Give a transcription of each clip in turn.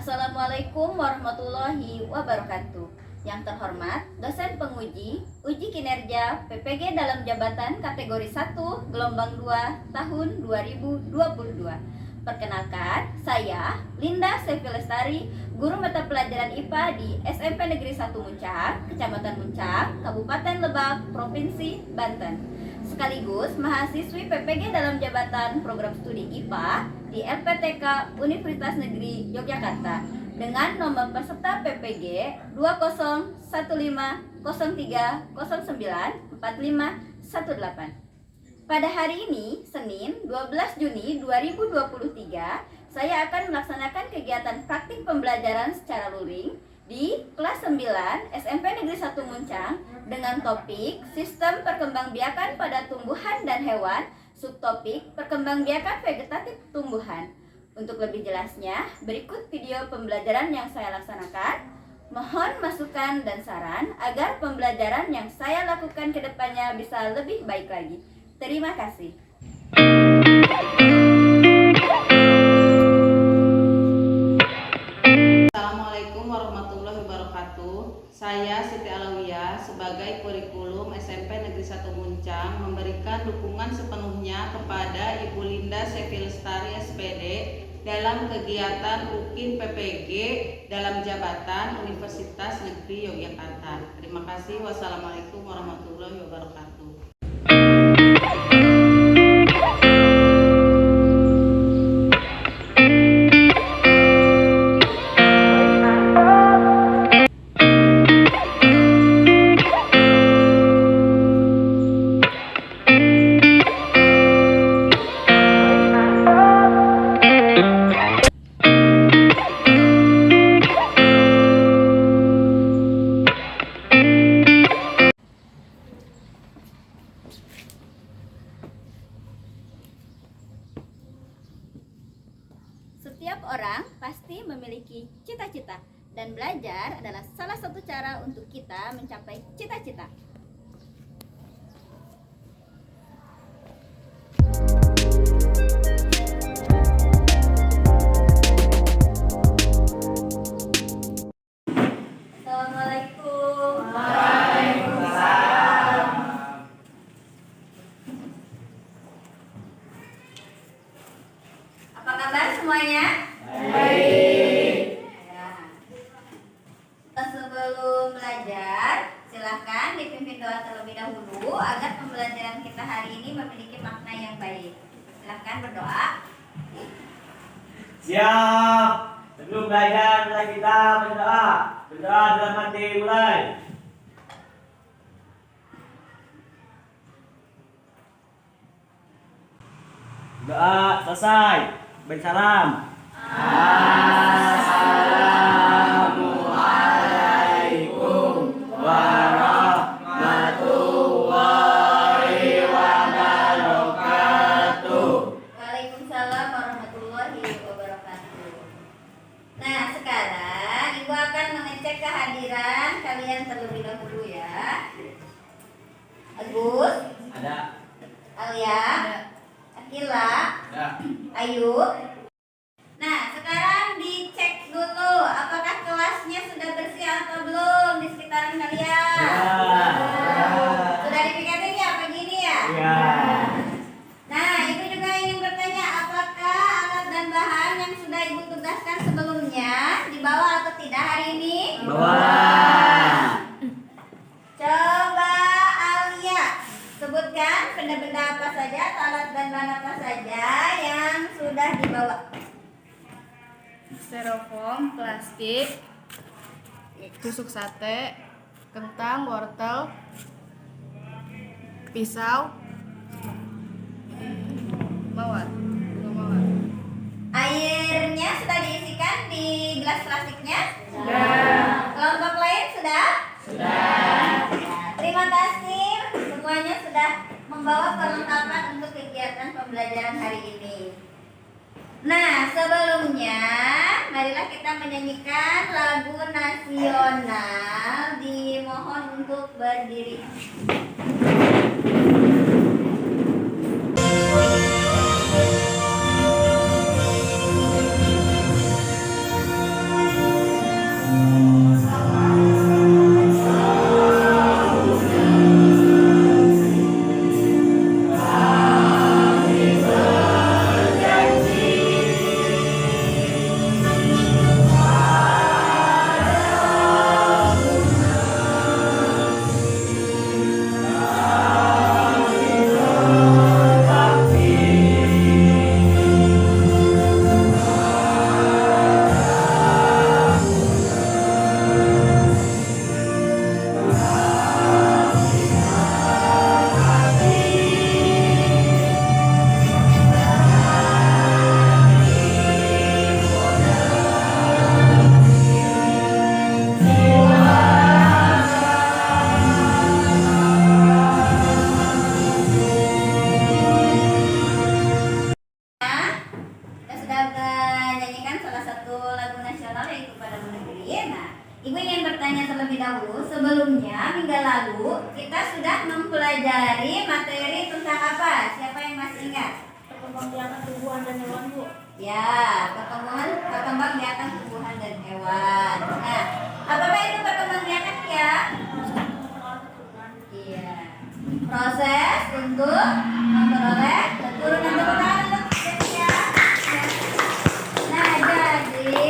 Assalamualaikum warahmatullahi wabarakatuh. Yang terhormat, dosen penguji, uji kinerja PPG dalam jabatan kategori 1, gelombang 2, tahun 2022. Perkenalkan, saya Linda Sevi Lestari, guru mata pelajaran IPA di SMP Negeri 1 Muncang, Kecamatan Muncang, Kabupaten Lebak, Provinsi Banten. Sekaligus mahasiswi PPG dalam jabatan program studi IPA di LPTK Universitas Negeri Yogyakarta dengan nomor peserta PPG 201503094518. Pada hari ini, Senin 12 Juni 2023, saya akan melaksanakan kegiatan praktik pembelajaran secara luring di kelas 9 SMP Negeri 1 Muncang dengan topik Sistem Perkembangbiakan pada Tumbuhan dan Hewan, subtopik Perkembangbiakan Vegetatif Tumbuhan. Untuk lebih jelasnya, berikut video pembelajaran yang saya laksanakan. Mohon masukan dan saran agar pembelajaran yang saya lakukan ke depannya bisa lebih baik lagi. Terima kasih. Assalamualaikum warahmatullahi wabarakatuh. Saya Siti Alawiyah sebagai kurikulum SMP Negeri 1 Muncang memberikan dukungan sepenuhnya kepada Ibu Linda Sevi Lestari SPD dalam kegiatan UKIN PPG dalam jabatan Universitas Negeri Yogyakarta. Terima kasih. Wassalamualaikum warahmatullahi wabarakatuh. Setiap orang pasti memiliki cita-cita dan belajar adalah salah satu cara untuk kita mencapai cita-cita. Assalamualaikum. Waalaikumsalam. Apa kabar semuanya? Baik. Ya. Sebelum belajar, silahkan dipimpin doa terlebih dahulu agar pembelajaran kita hari ini memiliki makna yang baik. Silahkan berdoa. Siap. Sebelum belajar, mulai kita berdoa. Berdoa dalam hati, mulai. Doa selesai. Beri salam. Assalamualaikum warahmatullahi wabarakatuh. Waalaikumsalam warahmatullahi wabarakatuh. Nah, sekarang Ibu akan mengecek kehadiran kalian terlebih dahulu ya. Agus, Ada. Alia, Akila, Ya. Ayu. Nah, sekarang dicek dulu apakah kelasnya sudah bersih atau belum di sekitaran kalian. Sudah dipikatin ya pagi ini ya? Ya. Nah, Ibu juga ingin bertanya apakah alat dan bahan yang sudah Ibu tugaskan sebelumnya dibawa atau tidak hari ini? Bawa. Coba Alia sebutkan benda-benda apa saja, alat dan bahan apa saja yang sudah dibawa. Styrofoam, plastik, tusuk sate, kentang, wortel, pisau, mawar, bunga mawar. Airnya sudah diisikan di gelas plastiknya? Sudah. Kelompok lain sudah? Sudah. Terima kasih, semuanya sudah membawa perlengkapan untuk kegiatan pembelajaran hari ini. Nah, sebelumnya marilah kita menyanyikan lagu nasional. Dimohon untuk berdiri. sudah menyanyikan salah satu lagu nasional yaitu Padamu Negeri. Nah, Ibu ingin bertanya terlebih dahulu, sebelumnya minggu lalu kita sudah mempelajari materi tentang apa? Siapa yang masih ingat? Perkembangbiakan tumbuhan dan hewan, Bu. Ya, perkembangbiakan tumbuhan dan hewan. Nah, apakah itu perkembangbiakan ya? Iya. Proses untuk memperoleh keturunan ya. Nah, jadi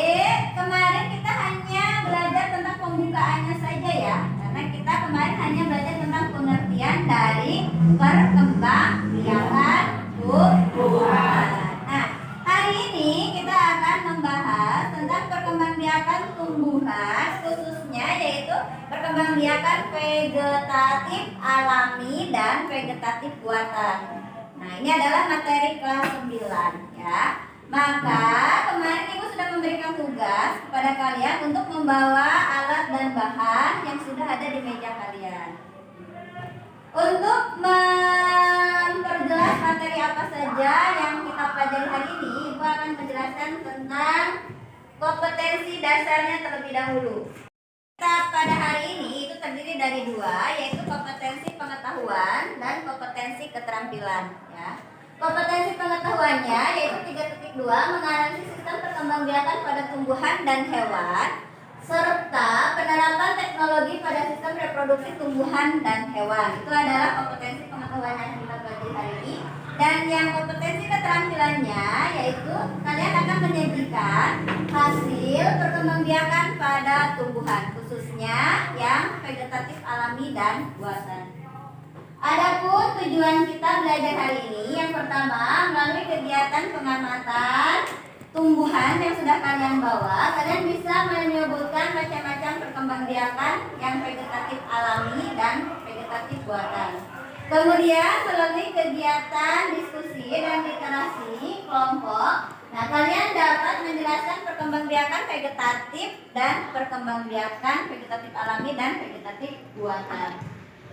kemarin kita hanya belajar tentang pembukaannya saja ya, karena kita kemarin hanya belajar tentang pengertian dari perkembangbiakan tumbuhan. Nah, hari ini kita akan membahas tentang perkembangbiakan tumbuhan, khususnya yaitu perkembangbiakan vegetatif alami dan vegetatif buatan. Nah, ini adalah materi kelas 9 ya. Maka kemarin Ibu sudah memberikan tugas kepada kalian untuk membawa alat dan bahan yang sudah ada di meja kalian. Untuk memperjelas materi apa saja yang kita pelajari hari ini, Ibu akan menjelaskan tentang kompetensi dasarnya terlebih dahulu. Kita pada hari ini itu terdiri dari dua, yaitu kompetensi pengetahuan dan kompetensi keterampilan ya. Kompetensi pengetahuannya yaitu 3.2 menganalisis sistem perkembangbiakan pada tumbuhan dan hewan serta penerapan teknologi pada sistem reproduksi tumbuhan dan hewan. Itu adalah kompetensi pengetahuan yang kita pelajari hari ini. Dan yang kompetensi keterampilannya yaitu kalian akan menyajikan hasil perkembangbiakan pada tumbuhan, khususnya yang vegetatif alami dan buatan. Adapun tujuan kita belajar hari ini, yang pertama melalui kegiatan pengamatan tumbuhan yang sudah kalian bawa, kalian bisa menyebutkan macam-macam perkembangbiakan yang vegetatif alami dan vegetatif buatan. Kemudian melalui kegiatan diskusi dan literasi kelompok, nah kalian dapat menjelaskan perkembangbiakan vegetatif dan perkembangbiakan vegetatif alami dan vegetatif buatan.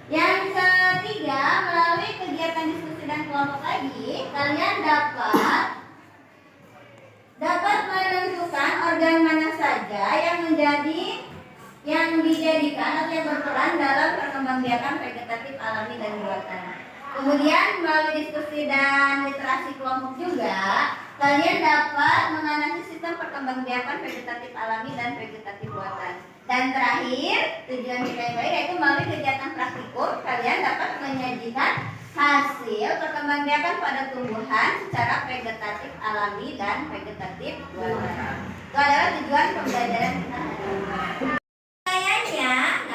Yang ketiga, melalui kegiatan diskusi dan kelompok lagi, kalian dapat menentukan organ mana saja yang dijadikan atau yang berperan dalam perkembangbiakan vegetatif alami dan buatan. Kemudian melalui diskusi dan literasi kelompok juga, kalian dapat menganalisis sistem perkembangbiakan vegetatif alami dan vegetatif buatan. Dan terakhir, tujuan kita yang lain yaitu melalui kegiatan praktikum, kalian dapat menyajikan hasil perkembangbiakan pada tumbuhan secara vegetatif alami dan vegetatif buatan. Itu adalah tujuan pembelajaran kita hari ini.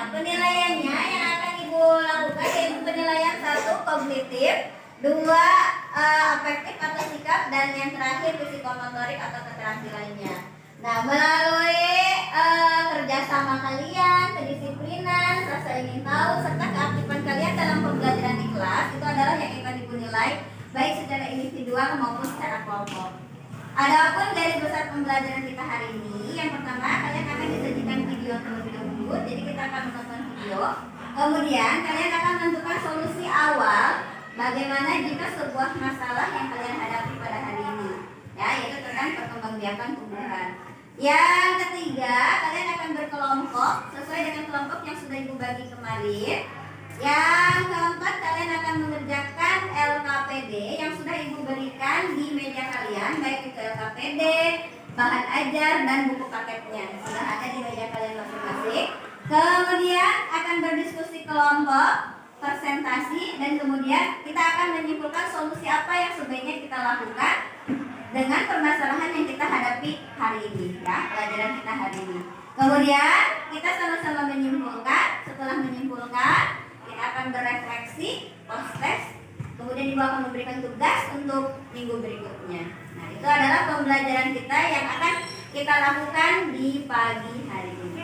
Penilaiannya yang akan Ibu lakukan yaitu penilaian 1 kognitif, 2 afektif atau sikap, dan yang terakhir psikomotorik atau keterampilannya. Nah, melalui kerjasama kalian, kedisiplinan, rasa ingin tahu, serta keaktifan kalian dalam pembelajaran di kelas, itu adalah yang akan Ibu nilai baik secara individual maupun secara kelompok. Adapun garis besar pembelajaran kita hari ini, yang pertama kalian akan disajikan video terlebih dahulu, jadi kita akan menonton video. Kemudian kalian akan menentukan solusi awal bagaimana jika sebuah masalah yang kalian hadapi pada hari ini, ya, yaitu tentang perkembangbiakan tumbuhan. Yang ketiga, kalian akan berkelompok sesuai dengan kelompok yang sudah Ibu bagi kemarin. Yang keempat, kalian akan mengerjakan LKPD yang sudah Ibu berikan di meja kalian, baik itu LKPD, bahan ajar, dan buku paketnya sudah ada di meja kalian masing-masing. Kemudian akan berdiskusi kelompok, presentasi, dan kemudian kita akan menyimpulkan solusi apa yang sebaiknya kita lakukan dengan permasalahan yang kita hadapi hari ini, ya, pelajaran kita hari ini. Kemudian kita sama-sama menyimpulkan. Setelah menyimpulkan, kita akan berefleksi, post-test, kemudian Ibu akan memberikan tugas untuk minggu berikutnya. Nah, itu adalah pembelajaran kita yang akan kita lakukan di pagi hari ini,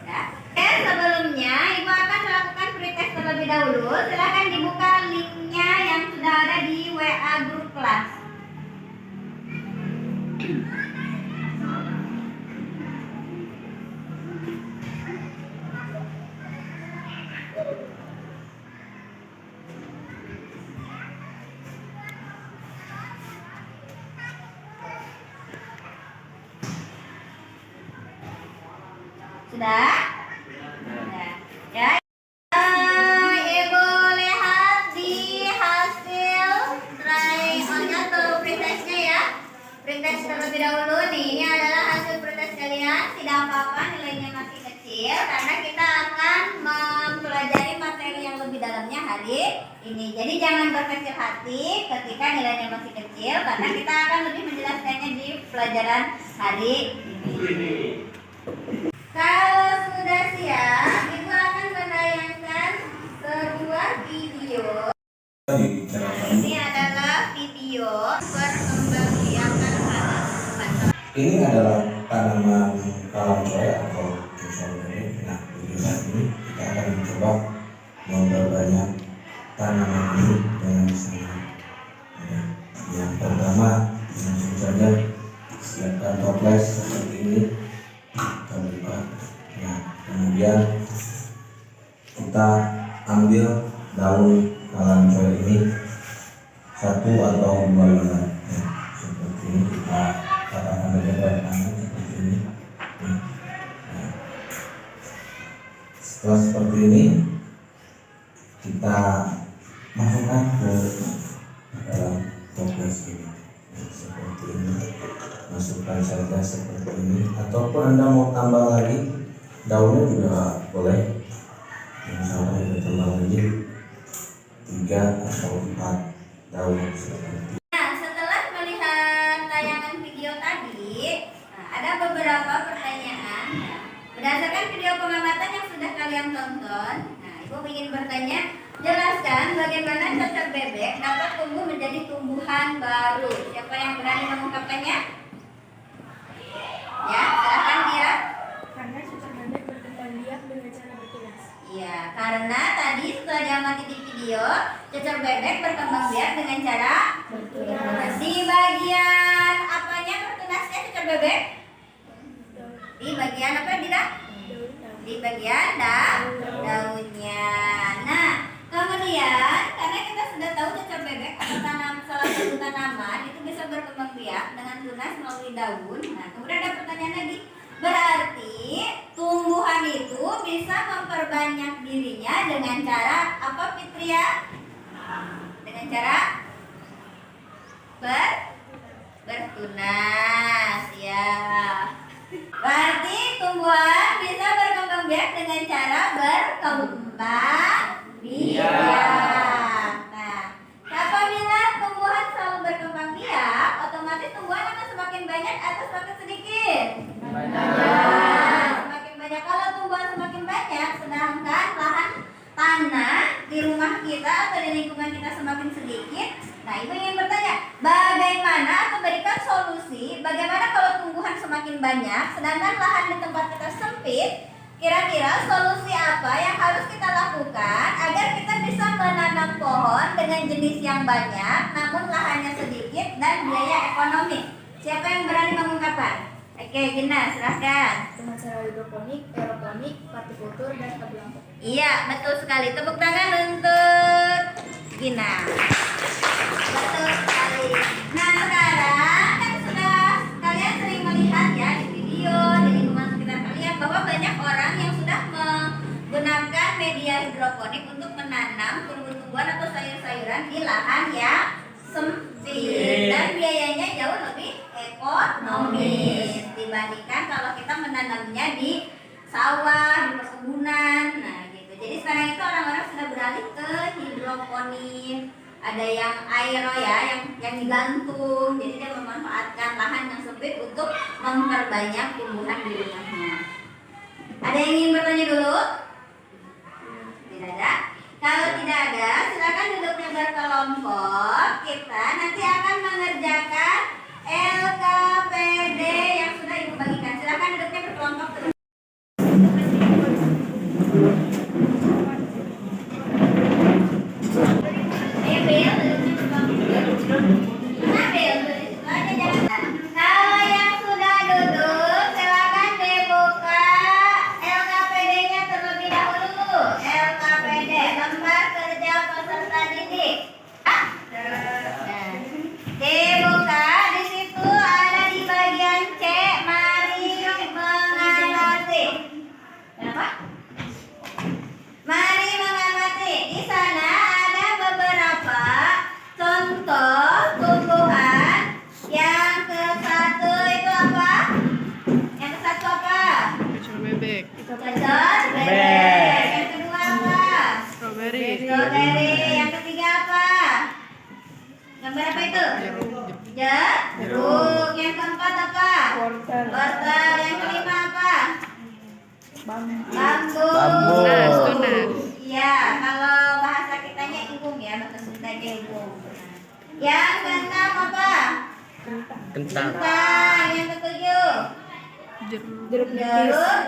ya. Oke, sebelumnya Ibu akan melakukan pretest terlebih dahulu. Silahkan dibuka linknya yang sudah ada di WA grup kelas. Sudah? Sudah. Ya. Ibu lihat di hasil try on-nya atau pretestnya ya. Pretest terlebih dahulu nih. Ini adalah hasil pretest kalian. Tidak apa-apa nilainya masih kecil karena kita akan mempelajari materi yang lebih dalamnya hari ini. Jadi jangan berkecil hati ketika nilainya masih kecil karena kita akan lebih menjelaskannya di pelajaran hari ini. Kalau sudah siap, Ibu akan menayangkan sebuah video. Ini adalah video perkembangbiakan tanaman. Ini adalah tanaman kalamboy atau strawberry. Nah, video ini kita akan mencoba memperbanyak tanaman ini dengan sangat. Yang pertama, langsung saja siapkan toples seperti ini. Kita buka. Nah, kemudian kita ambil daun kalamboy ini satu atau dua lembar. Ya, seperti ini kita katakan dengan tangan seperti ini. Nah, setelah seperti ini kita masukkan ke dalam toples ini. Nah, seperti ini, masukkan saja seperti ini. Ataupun Anda mau tambah lagi daunnya juga boleh. Misalnya kita tambah lagi 3 atau 4 daun seperti. Nah, setelah melihat tayangan video tadi, ada beberapa pertanyaan. Nah, berdasarkan video pengamatan yang sudah kalian tonton, Ibu ingin bertanya, jelaskan bagaimana cocok bebek dapat tumbuh menjadi tumbuhan baru. Siapa yang berani mengungkapkannya? Ya, silakan Dira. Karena cocok bebek berkembang biak dengan cara bertunas. Iya, karena tadi setelah diamati di video, cocok bebek berkembang biak dengan cara Bertunas. di bagian apanya bertunasnya cocok bebek? Di bagian apa Dira? Di bagian daunnya. Nah, kemudian karena kita sudah tahu cocok bebek atau salah satu tanaman itu bisa berkembang biak dengan tunas melalui daun. Nah, kemudian ada pertanyaan lagi. Berarti tumbuhan itu bisa memperbanyak dirinya dengan cara apa Fitria? Dengan cara bertunas ya. Berarti tumbuhan bisa berkembang biak dengan cara berkembang biak. Nah, apabila tumbuhan selalu berkembang biak, otomatis tumbuhan akan semakin banyak atau semakin sedikit? Semakin banyak. Kalau tumbuhan semakin banyak, sedangkan lahan tanah di rumah kita atau di lingkungan kita semakin sedikit. Nah, Ibu ingin bertanya, bagaimana atau berikan solusi bagaimana kalau tumbuhan semakin banyak sedangkan lahan di tempat kita sempit? Kira-kira solusi apa yang harus kita lakukan agar kita bisa menanam pohon dengan jenis yang banyak namun lahannya sedikit dan biaya ekonomi? Siapa yang berani mengungkapkan? Oke, Gina, silahkan. Dengan cara hidroponik, aeroponik, hortikultur, dan kebelang. Iya, betul sekali. Tepuk tangan untuk Gina. Betul sekali. Nah, sekarang kan sudah kalian sering melihat ya di video, di lingkungan sekitar kalian bahwa banyak orang yang sudah menggunakan media hidroponik untuk menanam tumbuh-tumbuhan atau sayur-sayuran di lahan yang sempit dan biayanya jauh lebih ekonomis dibandingkan kalau kita menanamnya di sawah, di perkebunan. Nah, gitu. Jadi sekarang itu orang-orang sudah beralih ke hidroponik. Ada yang aero ya, yang digantung. Jadi dia memanfaatkan lahan yang sempit untuk memperbanyak tumbuhan di rumahnya. Ada yang ingin bertanya dulu? Tidak ada. Kalau tidak ada, silakan duduknya berkelompok. Kita nanti akan mengerjakan LKPD yang sudah Ibu bagikan. Silakan duduknya berkelompok terus. Ayo Bel, duduknya berkelompok. Nah Bel, duduk di situ aja jangan. Kalau yang sudah duduk, silakan dibuka LKPD-nya terlebih dahulu. LKPD, lembar kerja peserta didik. Dibuka, di situ ada di bagian Wortel. Yang kelima apa? Bambu. Iya, kalau bahasa kitanya inggung ya, bahasa Sundanya inggung. Yang keenam apa? Kentang. Yang ketujuh? Jeruk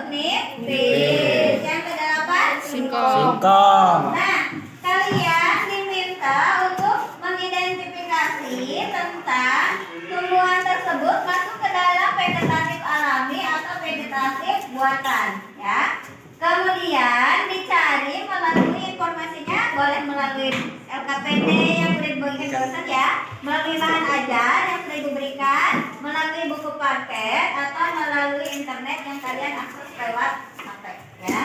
nipis. Yang kedelapan? Singkong. Nah, kalian diminta untuk mengidentifikasi tentang tumbuhan tersebut masuk ke dalam vegetatif alami atau vegetatif buatan, ya. Kemudian dicari melalui informasinya, boleh melalui LKPD yang sudah dibagikan dosen ya, melalui bahan ajar yang sudah diberikan, melalui buku paket atau melalui internet yang kalian akses lewat HP, ya.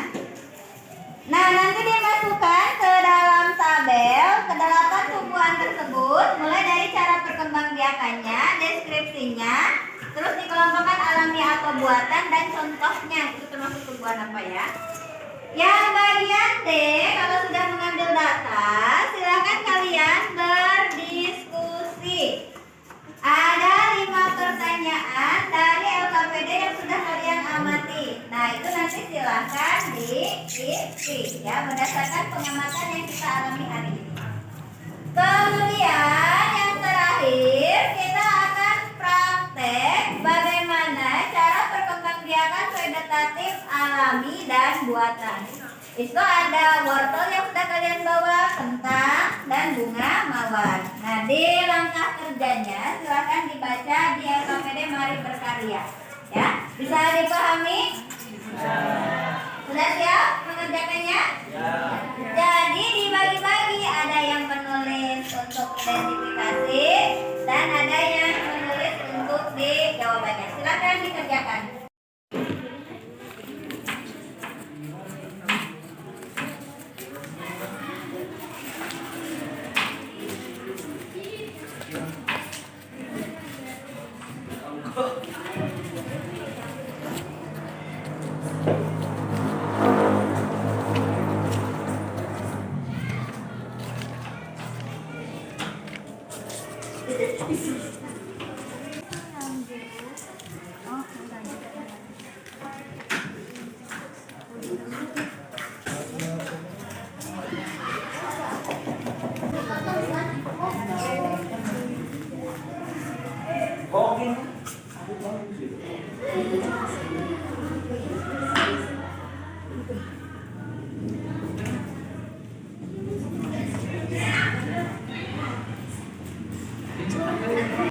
Nah, nanti dimasukkan ke dalam tabel kedelapan tumbuhan tersebut, mulai dari cara perkembangbiakannya, deskripsinya, terus dikelompokkan alami atau buatan, dan contohnya itu termasuk tumbuhan apa ya. Yang bagian D, kalau sudah mengambil data, silakan kalian berdiskusi. Ada 5 pertanyaan dari LKPD yang sudah kalian amati. Nah, itu nanti silakan diisi ya, berdasarkan pengamatan yang kita alami hari ini. Kemudian yang terakhir, kita akan praktek bagaimana cara perkembangbiakan vegetatif alami dan buatan. Itu ada wortel yang sudah kalian bawa, kentang, dan bunga mawar. Nah, di langkah kerjanya silakan dibaca di LKPD Mari Berkarya. Ya, bisa dipahami? Sudah siap mengerjakannya? Jadi dibagi-bagi, ada yang menulis untuk identifikasi dan ada yang menulis untuk di jawabannya. Silakan dikerjakan.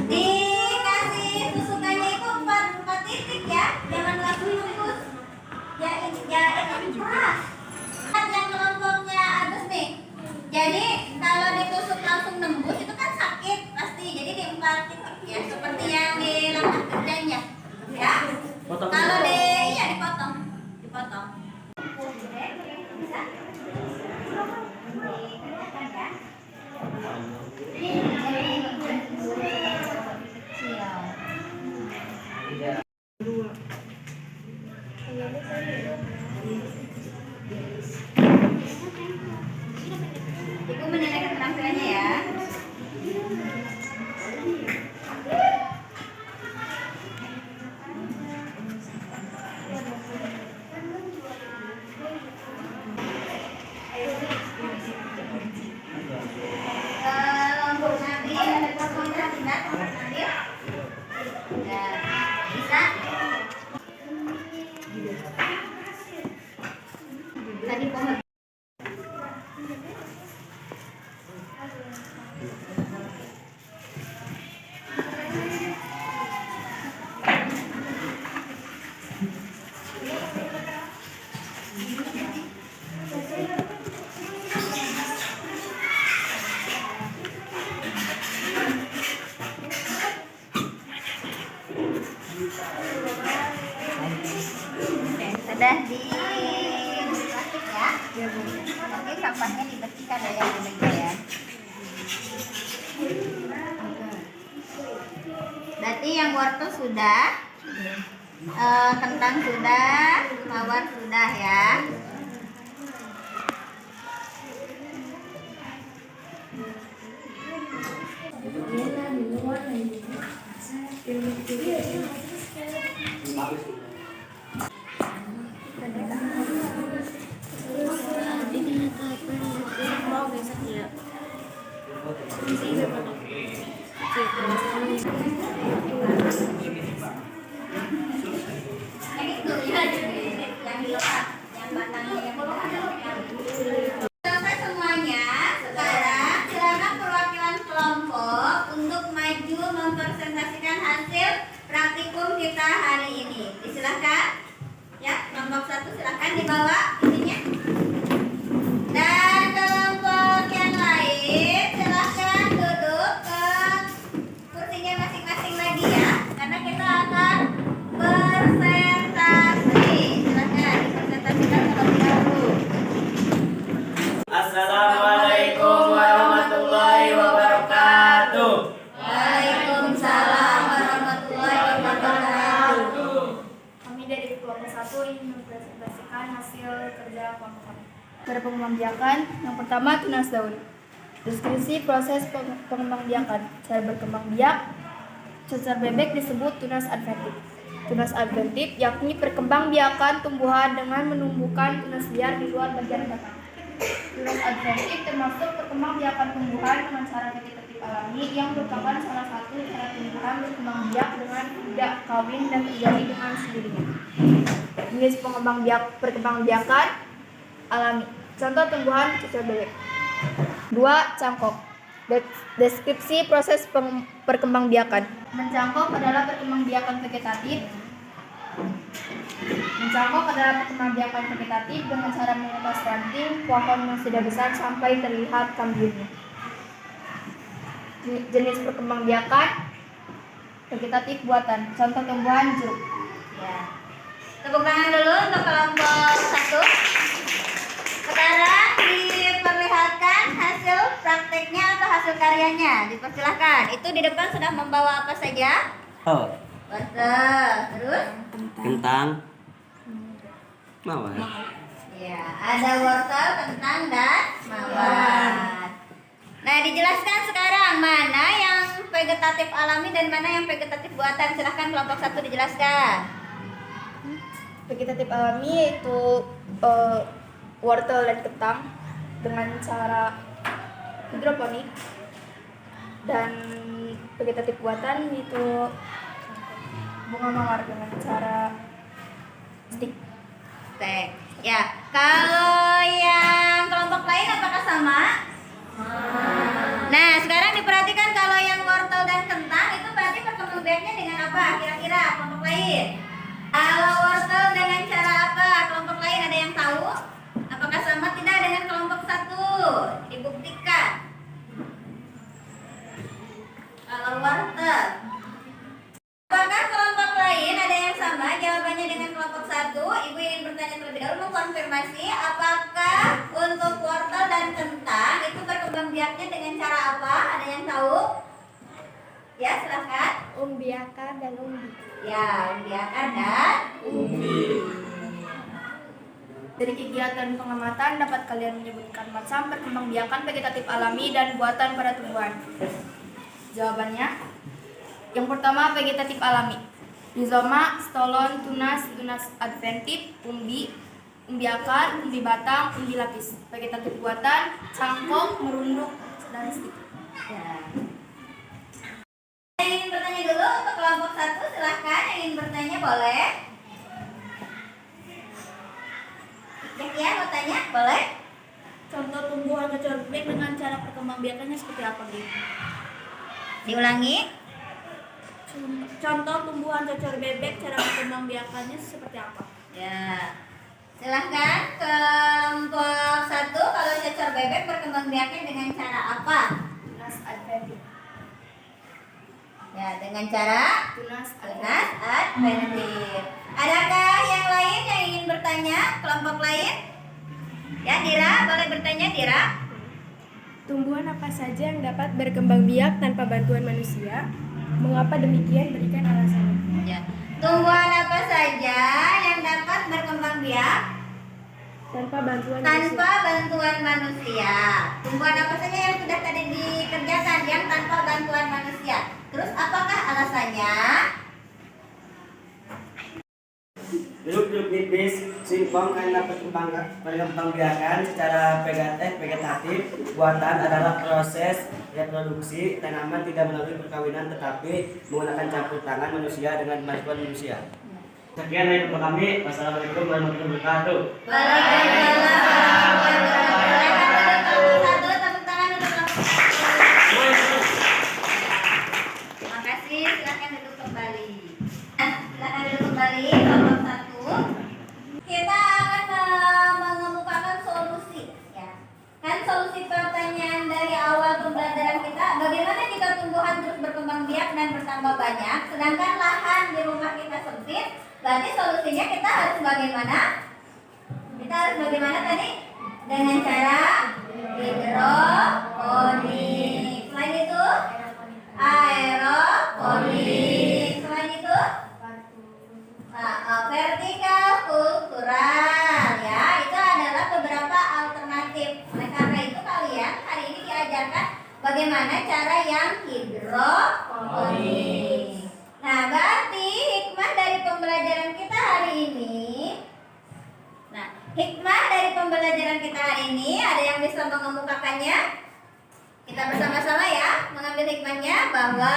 Dikasih tusukannya itu 4 titik ya, jangan langsung nembus. Yang kelompoknya Agus nih. Jadi kalau ditusuk langsung nembus itu kan sakit pasti. Jadi di 4 titik ya, seperti yang di langkah kerjanya. Ya. Kalau iya dipotong. Bisa? Ibu menanyakan penampilannya ya. Kelompok Nabil, ada kelompok Nabil, bisa. Tadi pohon. Sudah di plastik ya. Nanti sampahnya dibersihkan ya yang meja ya. Berarti yang wortel sudah, kentang sudah, mawar sudah ya. Yang batangnya yang udah ada. Selesai semuanya. Sekarang silakan perwakilan kelompok untuk maju mempresentasikan hasil praktikum kita hari ini. Disilahkan. Ya, kelompok 1 silakan dibawa ininya. Dan kelompok yang lain silakan duduk ke kursinya masing-masing lagi ya, karena kita akan presentasi. Silakan dipresentasikan terlebih dahulu. Assalamualaikum warahmatullahi wabarakatuh. Waalaikumsalam warahmatullahi wabarakatuh. Kami dari kelompok 1 ingin mempresentasikan hasil kerja kelompok kami. Berpengembangbiakan yang pertama tunas daun. Deskripsi proses pengembangbiakan. Cara berkembang biak cacar bebek disebut tunas adventif. Tunas adventif yakni perkembangbiakan tumbuhan dengan menumbuhkan tunas liar di luar bagian batang. Tunas adventif termasuk perkembangbiakan tumbuhan dengan cara vegetatif alami yang merupakan salah satu cara tumbuhan berkembang biak dengan tidak kawin dan terjadi dengan sendirinya. Jenis perkembangbiakan alami. Contoh tumbuhan cacar bebek. 2. Cangkok. Deskripsi proses perkembangbiakan. Mencangkok adalah perkembangbiakan vegetatif. Mencangkok adalah perkembangbiakan vegetatif dengan cara mengupas ranting pohon yang sudah besar sampai terlihat kambiumnya. Jenis perkembangbiakan vegetatif buatan. Contoh tumbuhan jeruk. Ya. Tepuk tangan dulu untuk kelompok 1. Sekarang diperlihatkan hasil prakteknya atau hasil karyanya. Dipersilahkan. Itu di depan sudah membawa apa saja? Oh, Wortel. Terus? kentang, mawar. Ya, ada wortel, kentang, dan mawar. Nah, dijelaskan sekarang mana yang vegetatif alami dan mana yang vegetatif buatan. Silahkan kelompok 1 dijelaskan. Vegetatif alami yaitu wortel dan kentang dengan cara hidroponik, dan vegetatif buatan yaitu bunga mawar dengan cara stick. Ya, kalau yang kelompok lain apakah sama? Nah, sekarang diperhatikan kalau yang wortel dan kentang itu berarti perkembangbiakannya dengan apa? Kira-kira kelompok lain. Kalau wortel dengan cara apa? Kelompok lain ada yang tahu? Apakah sama tidak dengan kelompok 1? Dibuktikan. Kalau wortel. Apakah kelompok lain ada yang sama? Jawabannya dengan kelompok 1. Ibu ingin bertanya terlebih dahulu mengkonfirmasi apakah untuk wortel dan kentang itu berkembangbiaknya dengan cara apa? Ada yang tahu? Ya, silakan. Umbiakan dan umbi. Ya, umbiakan dan umbi. Dari kegiatan pengamatan dapat kalian menyebutkan macam perkembangbiakan vegetatif alami dan buatan pada tumbuhan. Jawabannya, yang pertama vegetatif alami. Rizoma, stolon, tunas, tunas adventif, umbi, umbi akar, umbi batang, umbi lapis. Vegetatif buatan, cangkok, merunduk, dan stick. Ya. Yang ingin bertanya dulu untuk kelompok 1 silahkan. Yang ingin bertanya boleh. Ya, mau tanya? Boleh? Contoh tumbuhan cacar bebek dengan cara perkembangbiakannya seperti apa, Bu? Diulangi. Contoh tumbuhan cacar bebek cara perkembangbiakannya seperti apa? Ya. Silahkan kelompok 1 kalau cacar bebek berkembangbiakannya dengan cara apa? Tunas adventif. Ya, dengan cara Tunas tunas adventif. Adakah yang lain yang ingin bertanya? Kelompok lain? Ya, Dira, boleh bertanya, Dira? Tumbuhan apa saja yang dapat berkembang biak tanpa bantuan manusia? Mengapa demikian? Berikan alasannya. Ya. Tumbuhan apa saja yang dapat berkembang biak Tanpa bantuan manusia. tanpa bantuan manusia? Tumbuhan apa saja yang sudah tadi dikerjakan yang tanpa bantuan manusia? Terus apakah alasannya? Grup-grup tipis singkong karena perkembangbiakan secara vegetatif buatan adalah proses reproduksi tanaman tidak melalui perkawinan tetapi menggunakan campur tangan manusia dengan bantuan manusia. Sekian dari kami. Wassalamualaikum warahmatullahi wabarakatuh. Waalaikumsalam warahmatullahi wabarakatuh. Satu, tepuk tangan untuk Terima kasih, silakan duduk kembali. Silakan duduk kembali, kelompok 1. Kita akan mengemukakan solusi, ya. Kan solusi pertanyaan dari awal pembelajaran kita, bagaimana jika tumbuhan terus berkembang biak dan bertambah banyak, sedangkan lahan di rumah kita sempit? Berarti solusinya kita harus bagaimana? Kita harus bagaimana tadi? Dengan cara hidroponik. Selain itu, aeroponik. Selain itu, vertikal kultural, ya. Itu adalah beberapa alternatif. Oleh karena itu kalian hari ini diajarkan bagaimana cara yang hidroponik. Nah, berarti hikmah dari pembelajaran kita hari ini. Nah, hikmah dari pembelajaran kita hari ini, ada yang bisa mengemukakannya? Kita bersama-sama ya, mengambil hikmahnya bahwa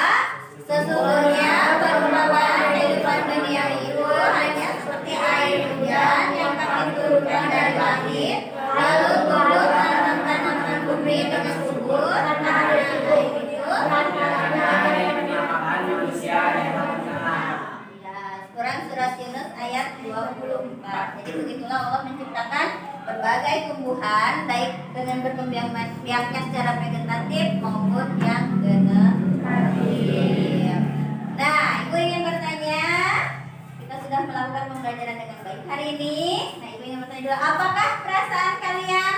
sesungguhnya perumpamaan kehidupan dunia itu hanya seperti air hujan yang kami turunkan dari langit, lalu tumbuh tanaman-tanaman bumi dengan subur. Karena air itu Quran Surat Yunus ayat 24. Jadi begitulah Allah menciptakan berbagai tumbuhan, baik dengan berkembang biaknya secara vegetatif maupun yang generatif. Nah, Ibu ingin bertanya, kita sudah melakukan pembelajaran dengan baik hari ini. Nah, Ibu ingin bertanya dulu, apakah perasaan kalian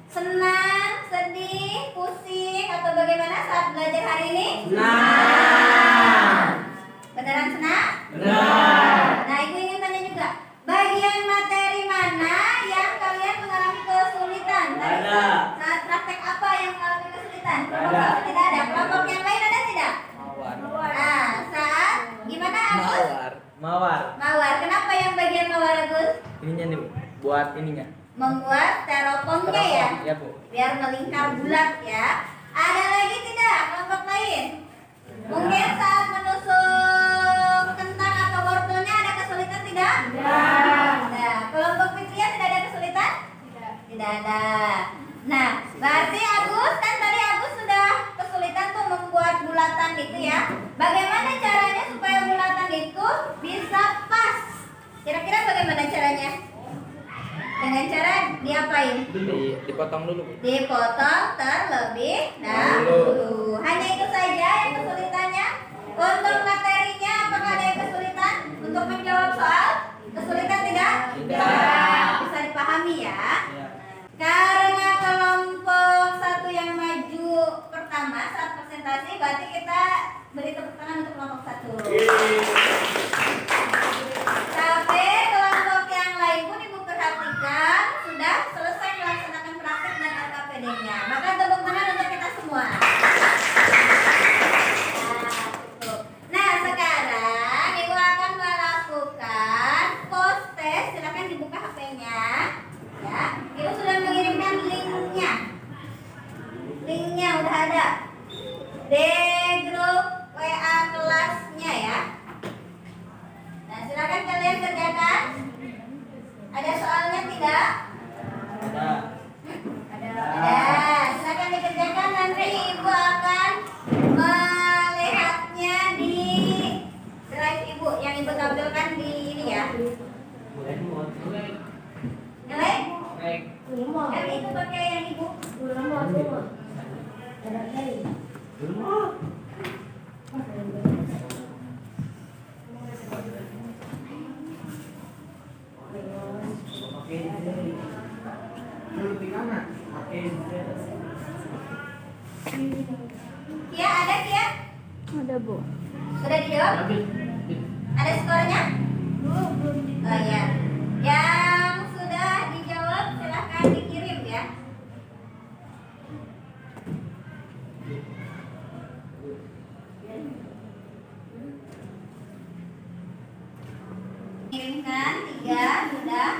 senang, sedih, pusing, atau bagaimana saat belajar hari ini? Beneran senang? Benar. Nah, Ibu ingin tanya juga, bagian materi mana yang kalian mengalami kesulitan? Ada. Saat praktek apa yang mengalami kesulitan? Kelompok Ada. satu tidak ada. Kelompok yang lain ada tidak? Nah, saat gimana Agus? Mawar. Mawar. Kenapa yang bagian mawar Agus? Ininya nih, buat ininya. Membuat styrofoamnya ya, Ya, Bu. biar melingkar bulat ya. Ada lagi tidak kelompok lain? Mungkin saat menusuk kentang atau wortelnya ada kesulitan tidak? Nah, kelompok Fitria tidak ada kesulitan? Tidak ada. Nah, berarti Agus kan tadi Agus sudah kesulitan tuh membuat bulatan itu ya. Bagaimana caranya supaya bulatan itu bisa pas? Kira-kira bagaimana caranya? Dengan cara diapain? Dipotong dulu, Bu. Dipotong terlebih dahulu. Hanya itu saja yang kesulitannya. Untuk materinya apakah ada yang kesulitan? Untuk menjawab soal kesulitan tidak? Tidak. Bisa dipahami ya. Karena kelompok satu yang maju pertama saat presentasi, berarti kita beri tepuk tangan untuk kelompok satu. Tapi kelompok yang lain pun Ibu perhatikan sudah selesai melaksanakan praktek dan LKPD-nya. Maka tepuk tangan untuk kita semua. Nah, sekarang Ibu akan melakukan post test. Silakan dibuka HP-nya. Ya, Ibu sudah mengirimkan linknya. Linknya udah ada di grup WA kelasnya ya. Nah, silakan kalian kerjakan. Ada soalnya tidak? Ada. Ada. Silakan dikerjakan, nanti Ibu akan melihatnya di drive Ibu yang Ibu tampilkan di ini ya. Yang lain? Kan itu pakai yang Ibu. Kia ada Kia? Ada, Bu. Sudah dijawab? Ada skornya? Oh ya. Yang sudah dijawab silahkan dikirim ya. Kirimkan 3 sudah.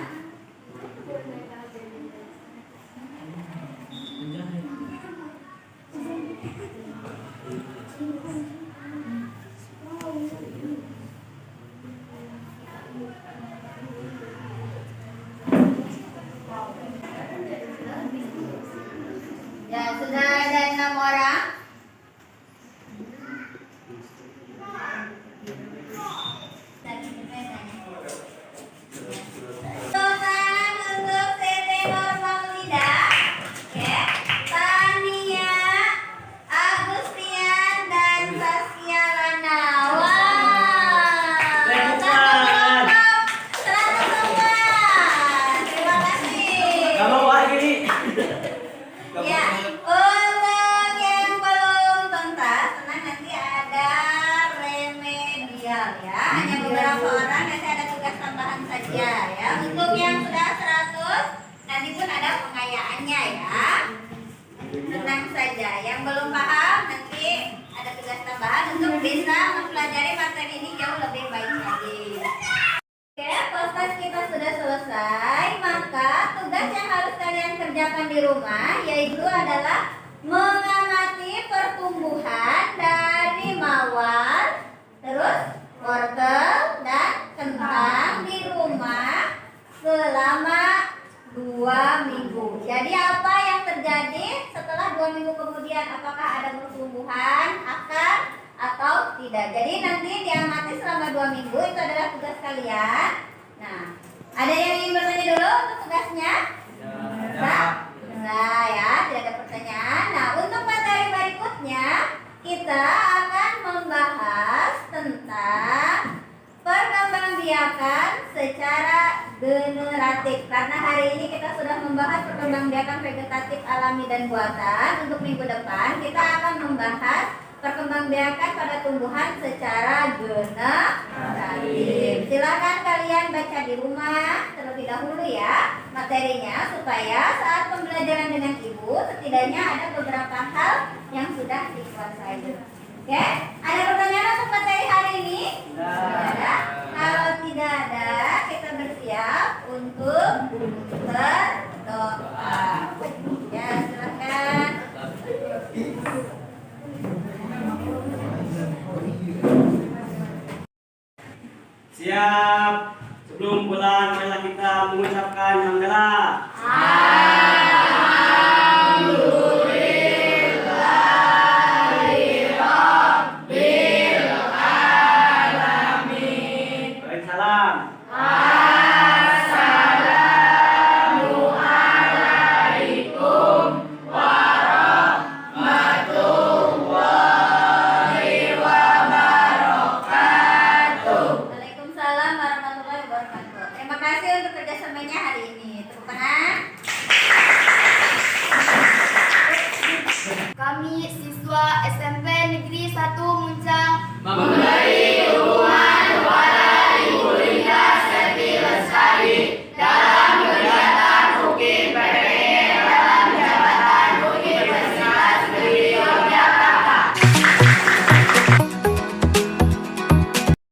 kerjakan di rumah yaitu adalah mengamati pertumbuhan dari mawar, terus wortel dan kentang di rumah selama 2 minggu. Jadi apa yang terjadi setelah 2 minggu kemudian? Apakah ada pertumbuhan akar atau tidak? Jadi nanti diamati selama 2 minggu, itu adalah tugas kalian. Nah, ada yang ingin bertanya dulu untuk tugasnya? Nah ya, tidak ada pertanyaan. Nah, untuk materi berikutnya kita akan membahas tentang perkembangbiakan secara generatif. Karena hari ini kita sudah membahas perkembangbiakan vegetatif alami dan buatan. Untuk minggu depan kita akan membahas perkembangbiakan pada tumbuhan secara generatif. Silakan kalian baca di rumah terlebih dahulu ya materinya, supaya saat pembelajaran dengan ibu setidaknya ada beberapa hal yang sudah dikuasai. Oke, ada pertanyaan untuk materi hari ini? Tidak ada. Kalau tidak ada, kita bersiap untuk berdoa. Ya, silakan. Siap. Sebelum pulang, marilah kita mengucapkan hamdalah. Waalaikumsalam. Waalaikumsalam warahmatullahi wabarakatuh. Terima kasih untuk kerjasamanya hari ini. Tepuk tangan. Kami siswa SMP Negeri 1 Muncang